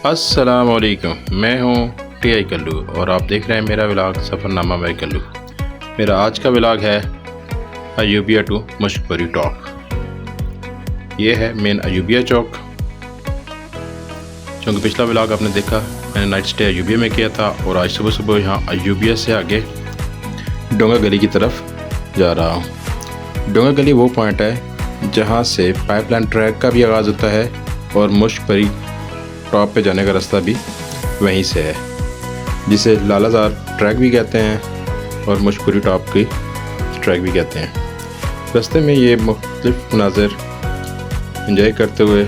अस्सलामुअलैकुम, मैं हूँ टी.आई. कल्लू और आप देख रहे हैं मेरा व्लॉग सफ़रनामा बाय कल्लू। मेरा आज का व्लॉग है अयूबिया टू मशकबरी टॉप। ये है मेन अयूबिया चौक। क्योंकि पिछला व्लॉग आपने देखा, मैंने नाइट स्टे अयूबिया में किया था और आज सुबह सुबह यहाँ अयूबिया से आगे डोंगा गली की तरफ जा रहा हूँ। डोंगा गली वो पॉइंट है जहाँ से पाइपलाइन ट्रैक का भी आगाज़ होता है और मशकबरी टॉप पे जाने का रास्ता भी वहीं से है, जिसे लालाजार ट्रैक भी कहते हैं और मशकबरी टॉप की ट्रैक भी कहते हैं। रास्ते में ये मुख्तलिफ मनाज़िर एंजॉय करते हुए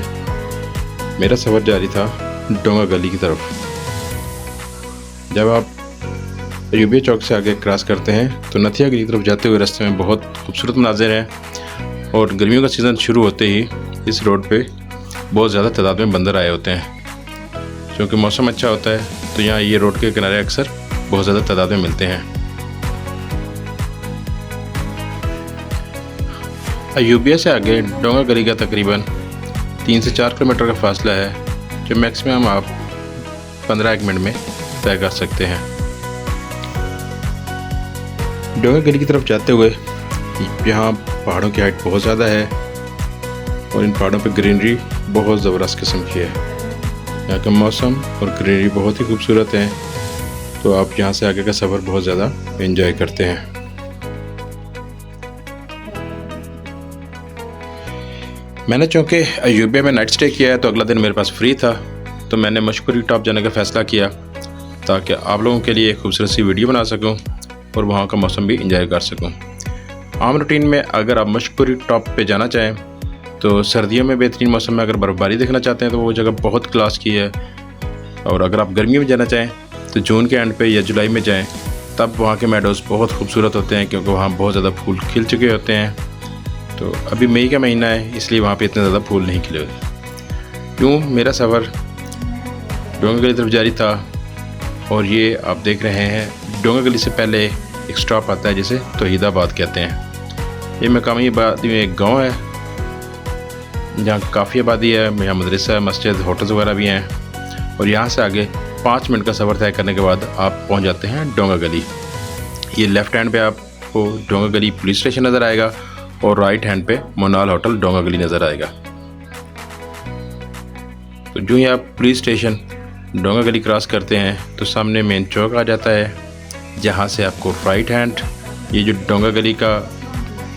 मेरा सफ़र जारी था डोंगा गली की तरफ। जब आप अयूबिया चौक से आगे क्रॉस करते हैं तो नथिया गली की तरफ जाते हुए रास्ते में बहुत खूबसूरत मनाज़िर हैं और गर्मियों का सीज़न शुरू होते ही इस रोड पे बहुत ज़्यादा तादाद में बंदर आए होते हैं। क्योंकि मौसम अच्छा होता है तो यहाँ ये रोड के किनारे अक्सर बहुत ज़्यादा तादाद में मिलते हैं। अयूबिया से आगे डोंगा गली का तकरीबन 3 से 4 किलोमीटर का फासला है, जो मैक्सिमम आप 15 मिनट में तय कर सकते हैं। डोंगा गली की तरफ जाते हुए यहाँ पहाड़ों की हाइट बहुत ज़्यादा है और इन पहाड़ों पर ग्रीनरी बहुत ज़बरदस्त किस्म की है। यहाँ का मौसम और ग्रीनरी बहुत ही खूबसूरत है, तो आप यहाँ से आगे का सफ़र बहुत ज़्यादा एंजॉय करते हैं। मैंने चूँकि अयूबिया में नाइट स्टे किया है तो अगला दिन मेरे पास फ्री था, तो मैंने मशकबरी टॉप जाने का फ़ैसला किया ताकि आप लोगों के लिए एक खूबसूरत सी वीडियो बना सकूं और वहाँ का मौसम भी एंजॉय कर सकूं। आम रूटीन में अगर आप मशकबरी टॉप पे जाना चाहें तो सर्दियों में बेहतरीन मौसम में अगर बर्फ़बारी देखना चाहते हैं तो वो जगह बहुत क्लास की है, और अगर आप गर्मियों में जाना चाहें तो जून के एंड पे या जुलाई में जाएं, तब वहाँ के मेडोज़ बहुत खूबसूरत होते हैं क्योंकि वहाँ बहुत ज़्यादा फूल खिल चुके होते हैं। तो अभी मई का महीना है, इसलिए वहाँ पे इतने ज़्यादा फूल नहीं खिले हुए। यूँ मेरा सफ़र डोंगा गली तरफ जारी था और ये आप देख रहे हैं डोंगा गली से पहले एक स्टॉप आता है जिसे तौहीदाबाद कहते हैं। ये मकामी आबादी में एक गाँव है जहाँ काफ़ी आबादी है, यहाँ मदरसा, मस्जिद, होटल्स वगैरह भी हैं। और यहाँ से आगे 5 मिनट का सफ़र तय करने के बाद आप पहुँच जाते हैं डोंगा गली। ये लेफ़्ट हैंड पे आपको डोंगा गली पुलिस स्टेशन नज़र आएगा और राइट हैंड पे मोनाल होटल डोंगा गली नज़र आएगा। तो जो ही आप पुलिस स्टेशन डोंगा गली क्रॉस करते हैं तो सामने मेन चौक आ जाता है, जहाँ से आपको राइट हैंड ये जो डोंगा गली का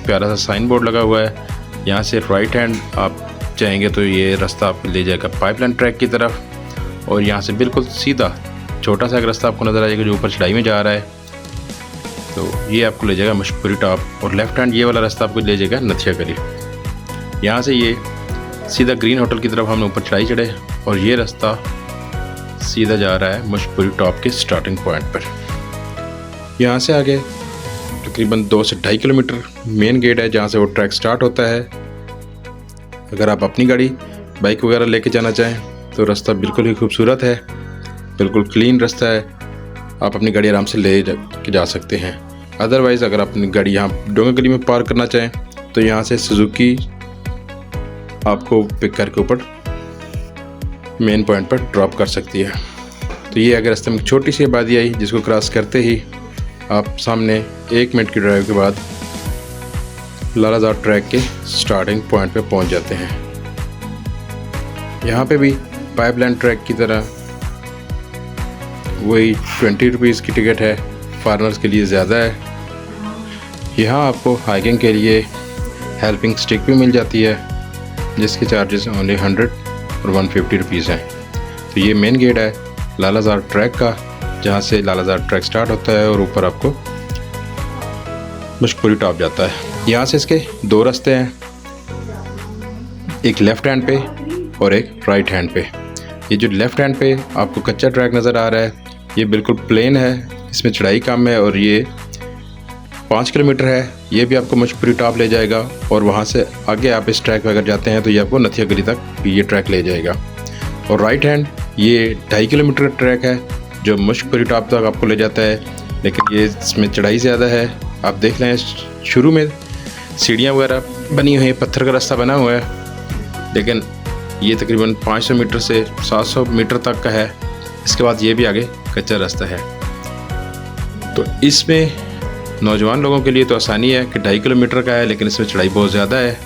प्यारा सा साइन बोर्ड लगा हुआ है, यहाँ से राइट हैंड आप जाएंगे तो ये रास्ता आपको ले जाएगा पाइपलाइन ट्रैक की तरफ। और यहाँ से बिल्कुल सीधा छोटा सा एक रास्ता आपको नज़र आ जाएगा जो ऊपर चढ़ाई में जा रहा है, तो ये आपको ले जाएगा मशकबरी टॉप। और लेफ़्ट हैंड ये वाला रास्ता आपको ले जाएगा नथिया गली। यहाँ से ये सीधा ग्रीन होटल की तरफ हमने ऊपर चढ़ाई चढ़े और ये रास्ता सीधा जा रहा है मशकबरी टॉप के स्टार्टिंग पॉइंट पर। यहाँ से आगे तकरीबन 2 से 2.5 किलोमीटर मेन गेट है जहाँ से वो ट्रैक स्टार्ट होता है। अगर आप अपनी गाड़ी, बाइक वगैरह लेके जाना चाहें तो रास्ता बिल्कुल ही खूबसूरत है, बिल्कुल क्लीन रास्ता है, आप अपनी गाड़ी आराम से ले के जा सकते हैं। अदरवाइज़ अगर आप अपनी गाड़ी यहाँ डोंगा गली में पार्क करना चाहें तो यहाँ से सुजुकी आपको पिक करके ऊपर मेन पॉइंट पर ड्रॉप कर सकती है। तो ये अगर रास्ते में छोटी सी आबादी आई जिसको क्रॉस करते ही आप सामने 1 मिनट की ड्राइव के बाद लालाजार ट्रैक के स्टार्टिंग पॉइंट पे पहुंच जाते हैं। यहाँ पे भी पाइपलाइन ट्रैक की तरह वही 20 रुपीज़ की टिकट है, फॉरेनर्स के लिए ज़्यादा है। यहाँ आपको हाइकिंग के लिए हेल्पिंग स्टिक भी मिल जाती है जिसके चार्जेस ओनली 100 और 150 रुपीज़ हैं। तो ये मेन गेट है लालाजार ट्रैक का, जहाँ से लालाजार ट्रैक स्टार्ट होता है और ऊपर आपको मशकबरी टॉप जाता है। यहाँ से इसके 2 रास्ते हैं, एक लेफ़्ट हैंड पे और एक राइट हैंड पे। ये जो लेफ़्ट हैंड पे आपको कच्चा ट्रैक नज़र आ रहा है ये बिल्कुल प्लेन है, इसमें चढ़ाई कम है और ये 5 किलोमीटर है। ये भी आपको मशकबरी टॉप ले जाएगा और वहाँ से आगे आप इस ट्रैक पर अगर जाते हैं तो ये आपको नथिया गली तक ये ट्रैक ले जाएगा। और राइट हैंड ये 2.5 किलोमीटर ट्रैक है जो मशकबरी टॉप तक आपको ले जाता है, लेकिन ये इसमें चढ़ाई ज़्यादा है। आप देख लें शुरू में सीढ़ियाँ वगैरह बनी हुई हैं, पत्थर का रास्ता बना हुआ है, लेकिन ये तकरीबन 500 मीटर से 700 मीटर तक का है। इसके बाद ये भी आगे कच्चा रास्ता है। तो इसमें नौजवान लोगों के लिए तो आसानी है कि 2.5 किलोमीटर का है, लेकिन इसमें चढ़ाई बहुत ज़्यादा है।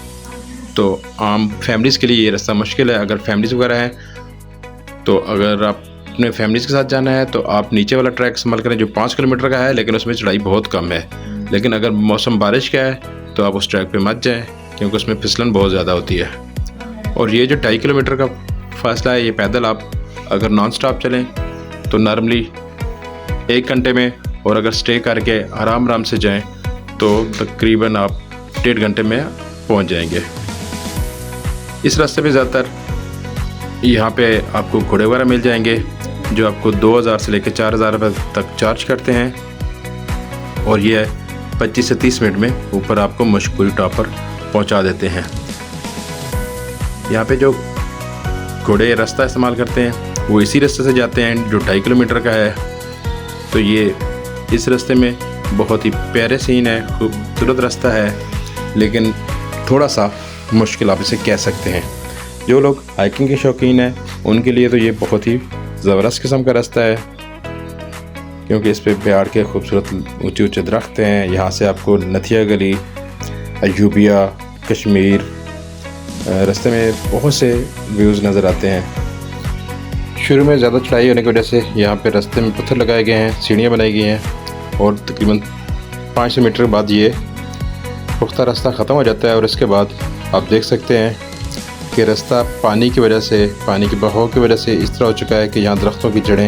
तो आम फैमिलीज़ के लिए ये रास्ता मुश्किल है। अगर फैमिलीज़ वगैरह हैं तो अगर आप अपने फैमिलीज़ के साथ जाना है तो आप नीचे वाला ट्रैक इस्तेमाल करें जो 5 किलोमीटर का है, लेकिन उसमें चढ़ाई बहुत कम है। लेकिन अगर मौसम बारिश का है तो आप उस ट्रैक पे मत जाएं, क्योंकि उसमें फिसलन बहुत ज़्यादा होती है। और ये जो 2.5 किलोमीटर का फासला है, ये पैदल आप अगर नॉन स्टॉप चलें तो नॉर्मली 1 घंटे में, और अगर स्टे करके आराम से जाएं तो तकरीबन आप 1.5 घंटे में पहुंच जाएंगे। इस रास्ते पे ज़्यादातर यहाँ पे आपको घोड़े वगैरह मिल जाएंगे जो आपको 2000 से लेकर 4000 रुपये तक चार्ज करते हैं, और ये 25 से 30 मिनट में ऊपर आपको मशकूरी टॉप पर पहुँचा देते हैं। यहाँ पे जो घोड़े रास्ता इस्तेमाल करते हैं वो इसी रास्ते से जाते हैं जो 2.5 किलोमीटर का है। तो ये इस रास्ते में बहुत ही प्यारे सीन है, खूबसूरत रास्ता है, लेकिन थोड़ा सा मुश्किल आप इसे कह सकते हैं। जो लोग हाइकिंग के शौकीन हैं उनके लिए तो ये बहुत ही ज़बरदस्त किस्म का रास्ता है, क्योंकि इस पे पहाड़ के खूबसूरत ऊंचे ऊंचे दरख्त हैं। यहाँ से आपको नथिया गली, अयूबिया, कश्मीर, रास्ते में बहुत से व्यूज़ नज़र आते हैं। शुरू में ज़्यादा चढ़ाई होने की वजह से यहाँ पे रास्ते में पत्थर लगाए गए हैं, सीढ़ियाँ बनाई गई हैं, और तकरीबन 500 मीटर के बाद ये पुख्ता रास्ता ख़त्म हो जाता है। और इसके बाद आप देख सकते हैं कि रास्ता पानी की वजह से, पानी के बहाव की वजह से इस तरह हो चुका है कि यहाँ दरख्तों की जड़ें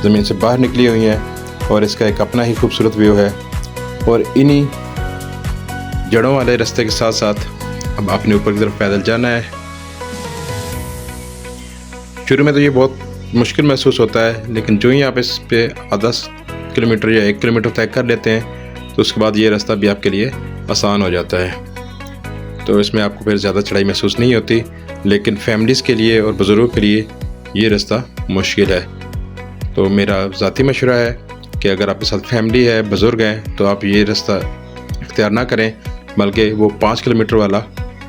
ज़मीन से बाहर निकली हुई हैं, और इसका एक अपना ही खूबसूरत व्यू है। और इन्हीं जड़ों वाले रास्ते के साथ साथ अब आपने ऊपर की तरफ पैदल जाना है। शुरू में तो ये बहुत मुश्किल महसूस होता है, लेकिन जो ही आप इस पे आधा किलोमीटर या 1 किलोमीटर तय कर लेते हैं तो उसके बाद ये रास्ता भी आपके लिए आसान हो जाता है। तो इसमें आपको फिर ज़्यादा चढ़ाई महसूस नहीं होती, लेकिन फैमिलीज़ के लिए और बुज़ुर्गों के लिए ये रास्ता मुश्किल है। तो मेरा ज़ाती मशवरा है कि अगर आपके साथ फैमिली है, बुज़ुर्ग हैं, तो आप ये रास्ता इख्तियार ना करें, बल्कि वो 5 किलोमीटर वाला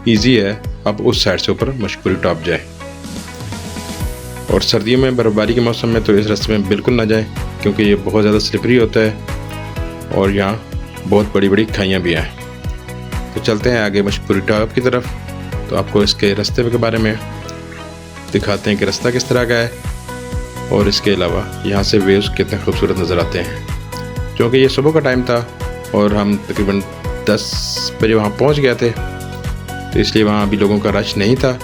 ईजी है, आप उस साइड से ऊपर मशकूरी टॉप जाएं। और सर्दियों में बर्फ़बारी के मौसम में तो इस रास्ते में बिल्कुल ना जाएं, क्योंकि ये बहुत ज़्यादा स्लिपरी होता है और यहाँ बहुत बड़ी बड़ी खाइयाँ भी हैं। तो चलते हैं आगे मशकूरी टॉप की तरफ। तो आपको इसके रास्ते के बारे में दिखाते हैं कि रास्ता किस तरह का है, और इसके अलावा यहाँ से व्यूज़ कितने खूबसूरत नज़र आते हैं। क्योंकि ये सुबह का टाइम था और हम तकरीबन 10 बजे वहाँ पहुँच गए थे, तो इसलिए वहाँ अभी लोगों का रश नहीं था।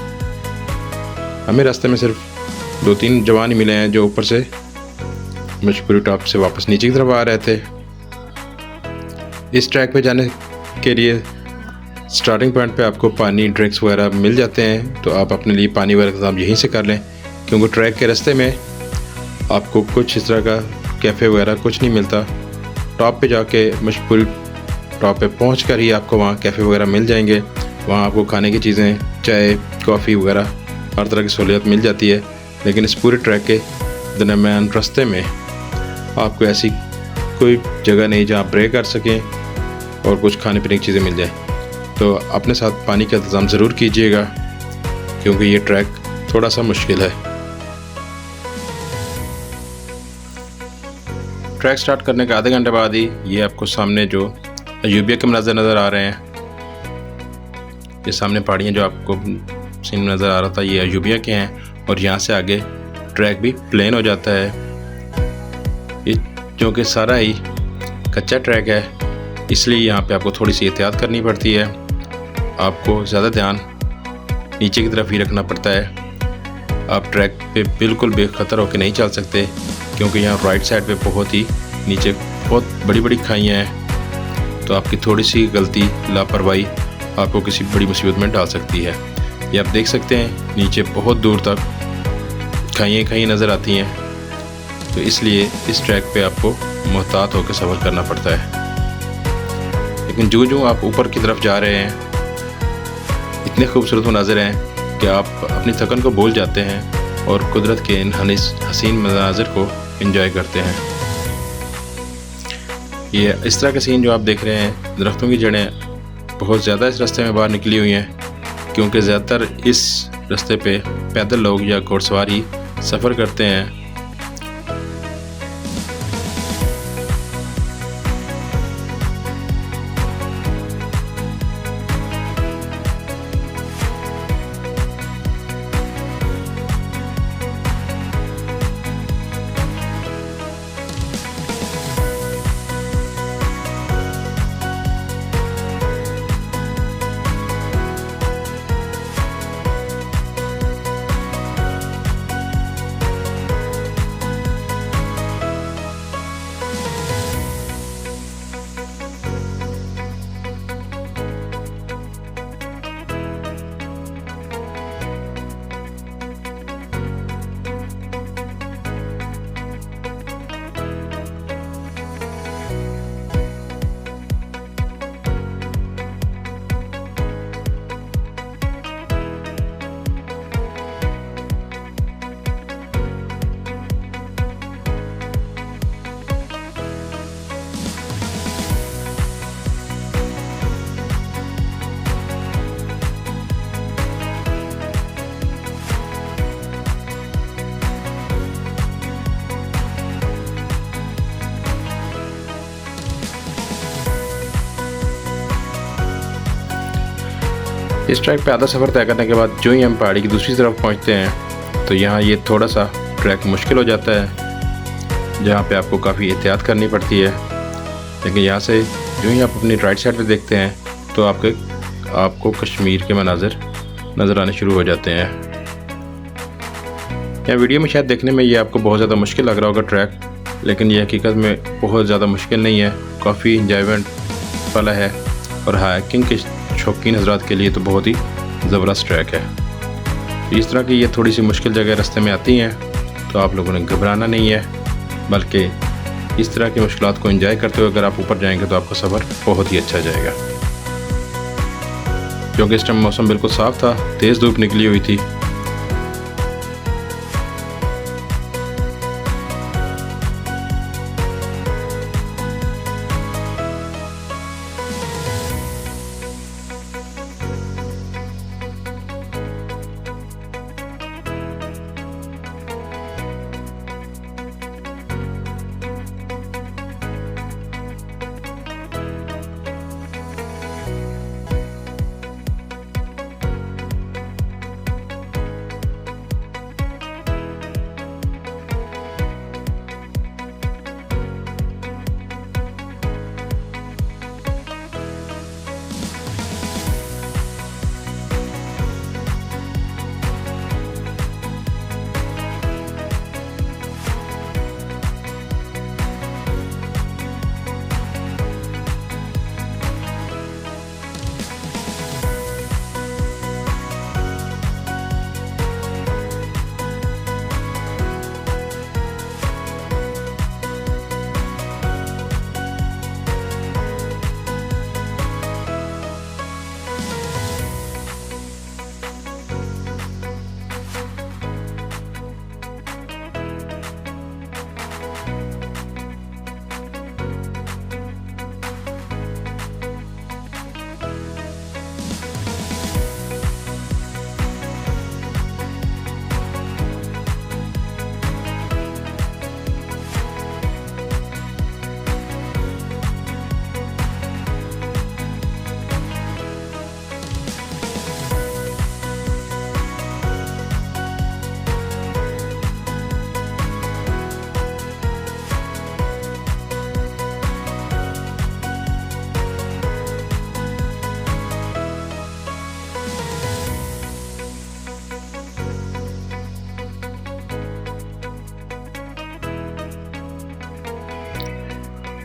हमें रास्ते में सिर्फ 2-3 जवान ही मिले हैं जो ऊपर से मशकूरी टॉप से वापस नीचे की तरफ आ रहे थे। इस ट्रैक पे जाने के लिए स्टार्टिंग पॉइंट पे आपको पानी, ड्रिंक्स वगैरह मिल जाते हैं, तो आप अपने लिए पानी वगैरह का इंतजाम यहीं से कर लें, क्योंकि ट्रैक के रास्ते में आपको कुछ इस तरह का कैफ़े वगैरह कुछ नहीं मिलता। टॉप पे जाके मशकूरी टॉप पे पहुँच कर ही आपको वहाँ कैफ़े वगैरह मिल जाएंगे। वहाँ आपको खाने की चीज़ें, चाय, कॉफ़ी वगैरह हर तरह की सहूलियत मिल जाती है। लेकिन इस पूरे ट्रैक के दरमियान रास्ते में आपको ऐसी कोई जगह नहीं जहाँ ब्रेक कर सकें और कुछ खाने पीने की चीज़ें मिल जाए। तो अपने साथ पानी का इंतज़ाम ज़रूर कीजिएगा, क्योंकि ये ट्रैक थोड़ा सा मुश्किल है। ट्रैक स्टार्ट करने के आधे घंटे बाद ही ये आपको सामने जो अयूबिया के मंज़र नज़र आ रहे हैं, ये सामने पहाड़ियाँ जो आपको सीन नज़र आ रहा था, ये अयूबिया के हैं। और यहाँ से आगे ट्रैक भी प्लेन हो जाता है, ये क्योंकि सारा ही कच्चा ट्रैक है, इसलिए यहाँ पे आपको थोड़ी सी एहतियात करनी पड़ती है। आपको ज़्यादा ध्यान नीचे की तरफ ही रखना पड़ता है। आप ट्रैक पे बिल्कुल बेखतर होकर नहीं चल सकते, क्योंकि यहाँ राइट साइड पे बहुत ही नीचे बहुत बड़ी बड़ी खाइयाँ हैं। तो आपकी थोड़ी सी गलती, लापरवाही आपको किसी बड़ी मुसीबत में डाल सकती है। ये आप देख सकते हैं नीचे बहुत दूर तक खाइयाँ नज़र आती हैं, तो इसलिए इस ट्रैक पे आपको मुहतात होकर सफ़र करना पड़ता है। लेकिन जो आप ऊपर की तरफ जा रहे हैं, इतने खूबसूरत मनाज़िर हैं कि आप अपनी थकन को भूल जाते हैं और कुदरत के इन हसीन मनाज़िर को एंजॉय करते हैं। ये इस तरह के सीन जो आप देख रहे हैं, दरख्तों की जड़ें बहुत ज़्यादा इस रास्ते में बाहर निकली हुई हैं, क्योंकि ज़्यादातर इस रास्ते पे पैदल लोग या घुड़सवार ही सफ़र करते हैं। इस ट्रैक पे आधा सफ़र तय करने के बाद जो ही हम पहाड़ी की दूसरी तरफ पहुंचते हैं तो यहाँ ये थोड़ा सा ट्रैक मुश्किल हो जाता है, जहाँ पे आपको काफ़ी एहतियात करनी पड़ती है। लेकिन यहाँ से जो ही आप अपनी राइट साइड पे देखते हैं तो आपको कश्मीर के मनाज़र नज़र आने शुरू हो जाते हैं। यहाँ वीडियो में शायद देखने में ये आपको बहुत ज़्यादा मुश्किल लग रहा होगा ट्रैक, लेकिन ये हकीकत में बहुत ज़्यादा मुश्किल नहीं है, काफ़ी इंजॉयमेंट वाला है और हाइकिंग के शौकीन हज़रात के लिए तो बहुत ही ज़बरदस्त ट्रैक है। इस तरह की ये थोड़ी सी मुश्किल जगह रास्ते में आती हैं तो आप लोगों ने घबराना नहीं है, बल्कि इस तरह की मुश्किलात को एंजॉय करते हुए अगर आप ऊपर जाएंगे तो आपका सफ़र बहुत ही अच्छा जाएगा। क्योंकि इस टाइम मौसम बिल्कुल साफ़ था, तेज़ धूप निकली हुई थी।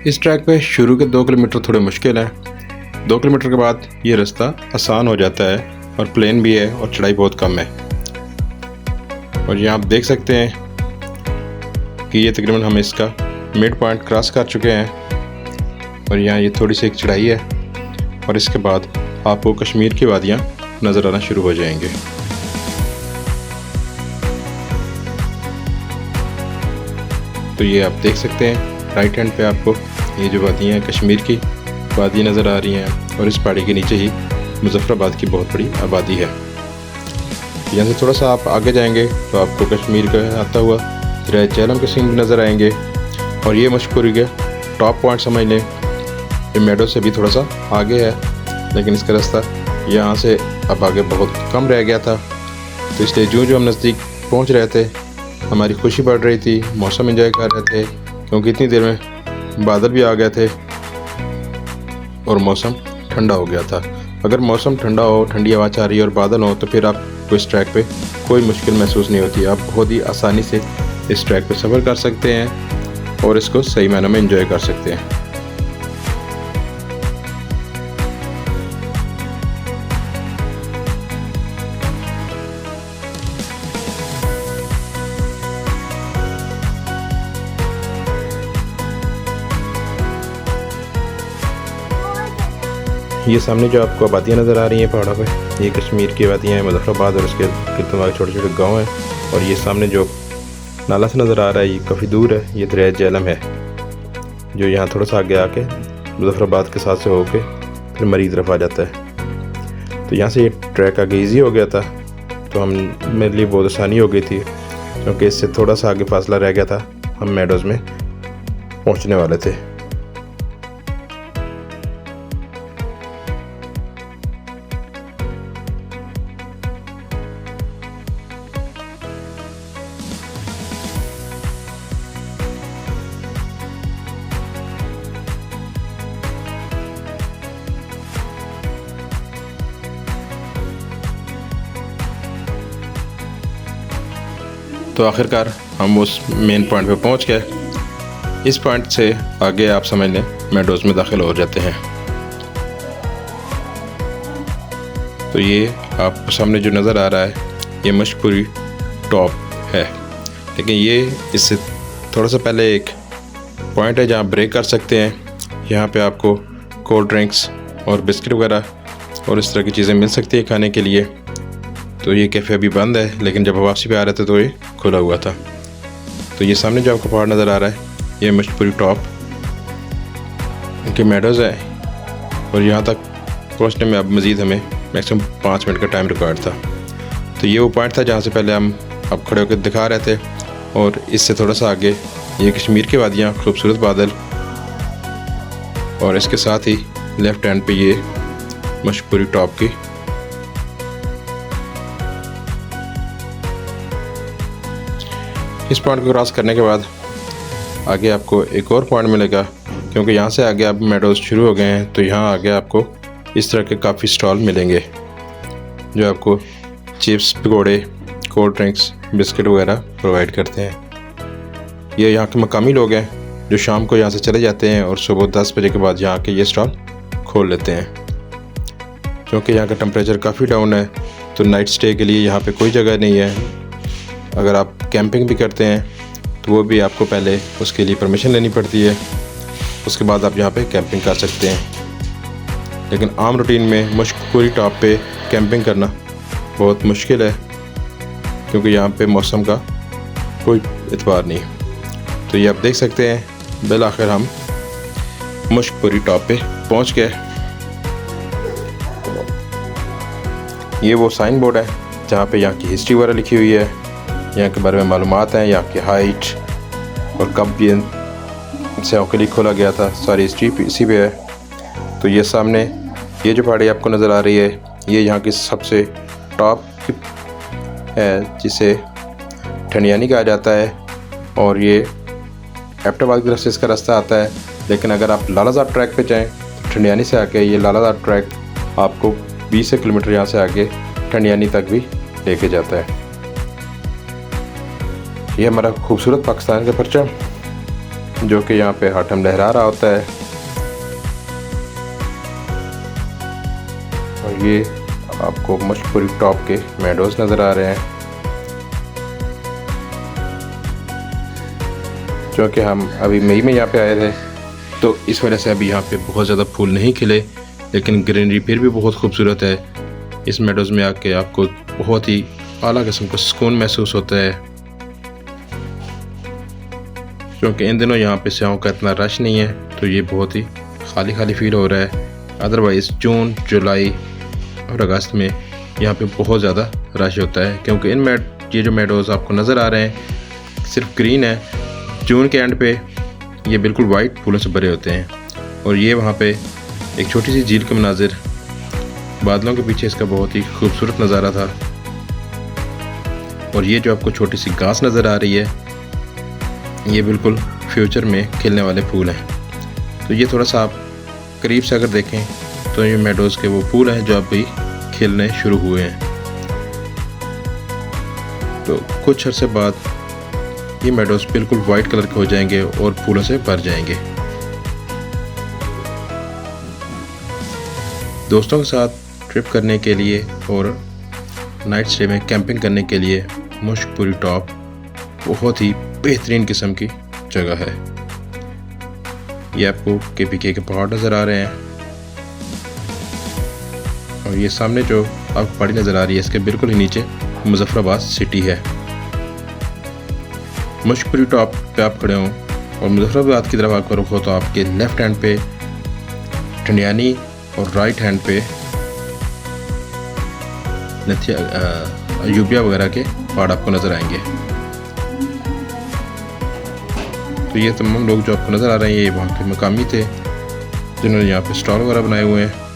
इस ट्रैक पे शुरू के 2 किलोमीटर थोड़े मुश्किल हैं। 2 किलोमीटर के बाद ये रास्ता आसान हो जाता है और प्लेन भी है और चढ़ाई बहुत कम है। और यहाँ आप देख सकते हैं कि ये तकरीबन हम इसका मिड पॉइंट क्रॉस कर चुके हैं और यहाँ ये थोड़ी सी एक चढ़ाई है और इसके बाद आपको कश्मीर की वादियाँ नज़र आना शुरू हो जाएंगे। तो ये आप देख सकते हैं राइट हैंड पे आपको ये जो वादियाँ हैं कश्मीर की वादी नज़र आ रही हैं और इस पहाड़ी के नीचे ही मुज़फ़्फ़राबाद की बहुत बड़ी आबादी है। यहाँ से थोड़ा सा आप आगे जाएंगे तो आपको कश्मीर का आता हुआ दरिया झेलम के सीन भी नज़र आएंगे। और ये मशहूरी के टॉप पॉइंट समझ लें, ये मेडो से भी थोड़ा सा आगे है, लेकिन इसका रास्ता यहाँ से अब आगे बहुत कम रह गया था। तो इसलिए जो हम नज़दीक पहुँच रहे थे हमारी खुशी बढ़ रही थी, मौसम एंजॉय कर रहे थे, क्योंकि इतनी देर में बादल भी आ गए थे और मौसम ठंडा हो गया था। अगर मौसम ठंडा हो, ठंडी हवा आ रही है और बादल हो, तो फिर आपको इस ट्रैक पे कोई मुश्किल महसूस नहीं होती। आप बहुत ही आसानी से इस ट्रैक पे सफ़र कर सकते हैं और इसको सही मायनों में एंजॉय कर सकते हैं। ये सामने जो आपको आबादियाँ नज़र आ रही हैं पहाड़ों पे, ये कश्मीर की आबादियाँ हैं, मुजफ्फराबाद और उसके कितने छोटे छोटे गांव हैं। और ये सामने जो नाला से नज़र आ रहा है ये काफ़ी दूर है, ये दरिया झेलम है जो यहाँ थोड़ा सा आगे आके मुजफ्फराबाद के साथ से होके फिर मरी तरफ आ जाता है। तो यहाँ से ये ट्रैक आगे ईजी हो गया था, तो हम मेरे लिए बहुत आसानी हो गई थी, क्योंकि इससे थोड़ा सा आगे फासला रह गया था, हम मेडोज़ में पहुँचने वाले थे। तो आखिरकार हम उस मेन पॉइंट पे पहुंच गए। इस पॉइंट से आगे आप समझ लें मेडोज़ में दाखिल हो जाते हैं। तो ये आपको सामने जो नज़र आ रहा है ये मशहूरी टॉप है, लेकिन ये इससे थोड़ा सा पहले एक पॉइंट है जहाँ ब्रेक कर सकते हैं। यहाँ पे आपको कोल्ड ड्रिंक्स और बिस्किट वगैरह और इस तरह की चीज़ें मिल सकती है खाने के लिए। तो ये कैफ़े अभी बंद है, लेकिन जब वापसी पे आ रहे थे तो ये खुला हुआ था। तो ये सामने जो आपको पहाड़ नज़र आ रहा है ये मशहूरी टॉप इनके मेडोज़ है, और यहाँ तक पहुँचने में अब मज़ीद हमें मैक्सिमम 5 मिनट का टाइम रिक्वायर्ड था। तो ये वो पॉइंट था जहाँ से पहले हम अब खड़े होकर दिखा रहे थे, और इससे थोड़ा सा आगे ये कश्मीर की वादियाँ, खूबसूरत बादल, और इसके साथ ही लेफ़्ट हैंड पे ये मशहूरी टॉप की इस पॉइंट को क्रॉस करने के बाद आगे आपको एक और पॉइंट मिलेगा, क्योंकि यहाँ से आगे अब मेडोज़ शुरू हो गए हैं। तो यहाँ आगे आपको इस तरह के काफ़ी स्टॉल मिलेंगे जो आपको चिप्स, पकौड़े, कोल्ड ड्रिंक्स, बिस्किट वगैरह प्रोवाइड करते हैं। ये यहाँ के मकामी लोग हैं जो शाम को यहाँ से चले जाते हैं और सुबह 10 बजे के बाद यहाँ के ये स्टॉल खोल लेते हैं। क्योंकि यहाँ का टेम्परेचर काफ़ी डाउन है, तो नाइट स्टे के लिए यहाँ पे कोई जगह नहीं है। अगर आप कैंपिंग भी करते हैं तो वो भी आपको पहले उसके लिए परमिशन लेनी पड़ती है, उसके बाद आप यहाँ पे कैंपिंग कर सकते हैं। लेकिन आम रूटीन में मशहूरी टॉप पे कैंपिंग करना बहुत मुश्किल है, क्योंकि यहाँ पे मौसम का कोई एतबार नहीं। तो ये आप देख सकते हैं बिल आखिर हम मशहूरी टॉप पे पहुँच गए। ये वो साइन बोर्ड है जहाँ पे यहाँ की हिस्ट्री वगैरह लिखी हुई है, यहाँ के बारे में मालूमात हैं, यहाँ की हाइट और कब ये सैरों के लिए खोला गया था, सारी हिस्ट्री इसी पे है। तो ये सामने ये जो पहाड़ी आपको नज़र आ रही है ये यहाँ की सबसे टॉप है, जिसे ठंडियानी कहा जाता है, और ये एबटाबाद की तरफ से इसका रास्ता आता है। लेकिन अगर आप लालाज़ार ट्रैक पे जाएँ तो ठंडियानी से आके ये लालाज़ार ट्रैक आपको 20 किलोमीटर यहाँ से आगे ठंडियानी तक भी लेके जाता है। ये हमारा खूबसूरत पाकिस्तान का परचम जो कि यहाँ पे हाटम लहरा रहा होता है, और ये आपको मशहूरी टॉप के मेडोज़ नज़र आ रहे हैं। क्योंकि हम अभी मई में यहाँ पे आए थे तो इस वजह से अभी यहाँ पे बहुत ज़्यादा फूल नहीं खिले, लेकिन ग्रीनरी फिर भी बहुत खूबसूरत है। इस मेडोज़ में आके आपको बहुत ही आला किस्म का सुकून महसूस होता है, क्योंकि इन दिनों यहाँ पे सयाहों का इतना रश नहीं है, तो ये बहुत ही खाली खाली फील हो रहा है। अदरवाइज़ जून, जुलाई और अगस्त में यहाँ पे बहुत ज़्यादा रश होता है, क्योंकि ये जो मेडोज़ आपको नज़र आ रहे हैं सिर्फ ग्रीन है। जून के एंड पे ये बिल्कुल वाइट फूलों से भरे होते हैं। और ये वहाँ पे एक छोटी सी झील का मनाजिर, बादलों के पीछे इसका बहुत ही खूबसूरत नज़ारा था। और ये जो आपको छोटी सी घास नज़र आ रही है, ये बिल्कुल फ्यूचर में खिलने वाले फूल हैं। तो ये थोड़ा सा आप करीब से अगर देखें तो ये मेडोज़ के वो फूल हैं जो अभी खिलने शुरू हुए हैं। तो कुछ अर्से बाद ये मेडोज़ बिल्कुल वाइट कलर के हो जाएंगे और फूलों से भर जाएंगे। दोस्तों के साथ ट्रिप करने के लिए और नाइट स्टे में कैंपिंग करने के लिए मुश्कपुरी टॉप बहुत ही बेहतरीन किस्म की जगह है। ये आपको KPK के पहाड़ नज़र आ रहे हैं और ये सामने जो आपको पहाड़ी नज़र आ रही है इसके बिल्कुल ही नीचे मुजफ्फराबाद सिटी है। मुश्कपुरी टॉप पे आप खड़े हों और मुजफ्फराबाद की तरफ आपका रुख हो तो आपके लेफ़्ट हैंड पे ठंडियानी और राइट हैंड पे अयूबिया वगैरह के पहाड़ आपको नज़र आएंगे। तो ये तमाम लोग जो आपको नज़र आ रहे हैं ये वहाँ के मकामी थे जिन्होंने यहाँ पे स्टॉल वगैरह बनाए हुए हैं।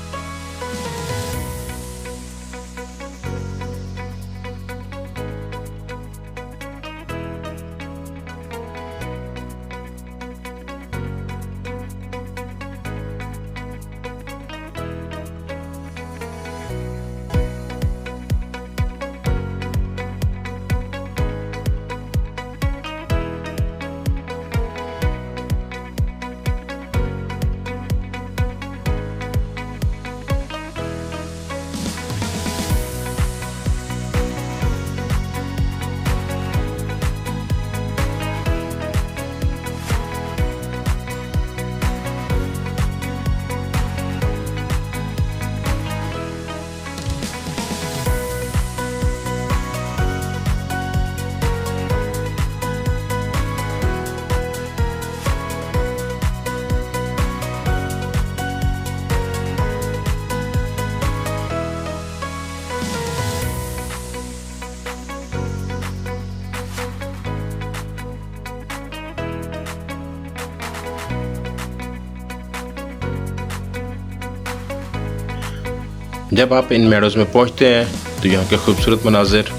जब आप इन मेडोज़ में पहुंचते हैं तो यहाँ के खूबसूरत मनाजिर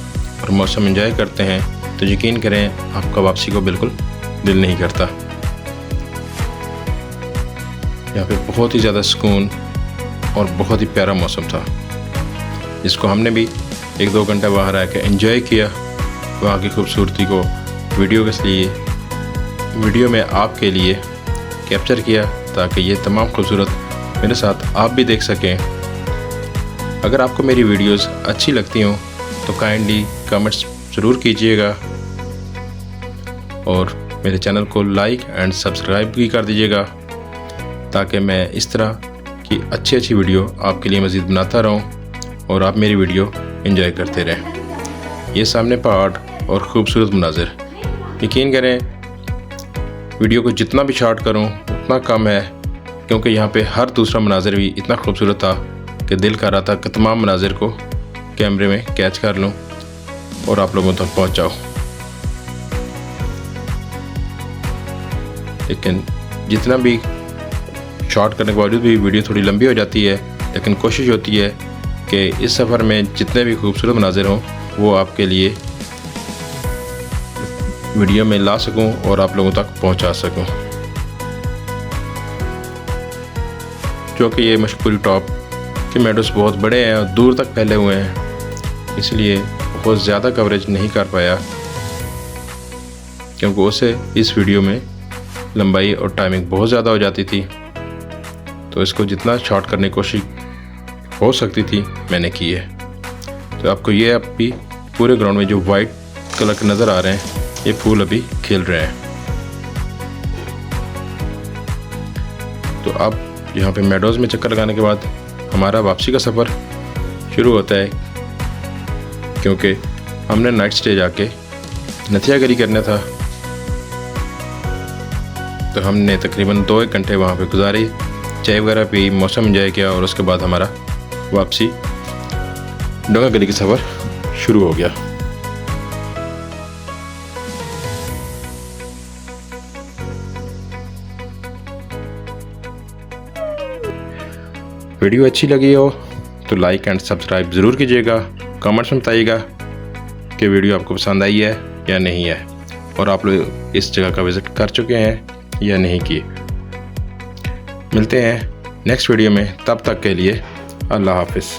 और मौसम एंजॉय करते हैं तो यकीन करें आपका वापसी को बिल्कुल दिल नहीं करता। यहाँ पे बहुत ही ज़्यादा सुकून और बहुत ही प्यारा मौसम था, जिसको हमने भी 1-2 घंटा बाहर आकर एंजॉय किया। वहाँ की खूबसूरती को वीडियो में आपके लिए कैप्चर किया ताकि ये तमाम खूबसूरत मेरे साथ आप भी देख सकें। अगर आपको मेरी वीडियोस अच्छी लगती हों तो काइंडली कमेंट्स ज़रूर कीजिएगा और मेरे चैनल को लाइक एंड सब्सक्राइब भी कर दीजिएगा ताकि मैं इस तरह की अच्छी वीडियो आपके लिए मज़ीद बनाता रहूं और आप मेरी वीडियो एंजॉय करते रहें। ये सामने पहाड़ और ख़ूबसूरत मनाजिर, यकीन करें वीडियो को जितना भी शॉर्ट करूं उतना कम है, क्योंकि यहाँ पे हर दूसरा मनाजिर भी इतना खूबसूरत था कि दिल कर रहा था कि तमाम मनाजिर को कैमरे में कैच कर लूं और आप लोगों तक पहुंचाऊं। लेकिन जितना भी शॉर्ट करने के बावजूद भी वीडियो थोड़ी लंबी हो जाती है, लेकिन कोशिश होती है कि इस सफ़र में जितने भी खूबसूरत मनाजिर हों वो आपके लिए वीडियो में ला सकूं और आप लोगों तक पहुंचा सकूं। क्योंकि ये मुश्कपुरी टॉप के मेडोज़ बहुत बड़े हैं और दूर तक फैले हुए हैं, इसलिए बहुत ज़्यादा कवरेज नहीं कर पाया, क्योंकि उसे इस वीडियो में लंबाई और टाइमिंग बहुत ज़्यादा हो जाती थी। तो इसको जितना शॉर्ट करने की कोशिश हो सकती थी मैंने की है। तो आपको ये अभी पूरे ग्राउंड में जो वाइट कलर के नज़र आ रहे हैं ये फूल अभी खिल रहे हैं। तो अब यहाँ पे मेडोज़ में चक्कर लगाने के बाद हमारा वापसी का सफ़र शुरू होता है, क्योंकि हमने नाइट स्टे जाके नथियागरी करना था। तो हमने तकरीबन 2-1 घंटे वहाँ पे गुजारे, चाय वगैरह पी, मौसम एंजॉय किया और उसके बाद हमारा वापसी डोंगा गली का सफ़र शुरू हो गया। वीडियो अच्छी लगी हो तो लाइक एंड सब्सक्राइब ज़रूर कीजिएगा। कमेंट्स में बताइएगा कि वीडियो आपको पसंद आई है या नहीं है, और आप लोग इस जगह का विज़िट कर चुके हैं या नहीं किए। मिलते हैं नेक्स्ट वीडियो में, तब तक के लिए अल्लाह हाफिज़।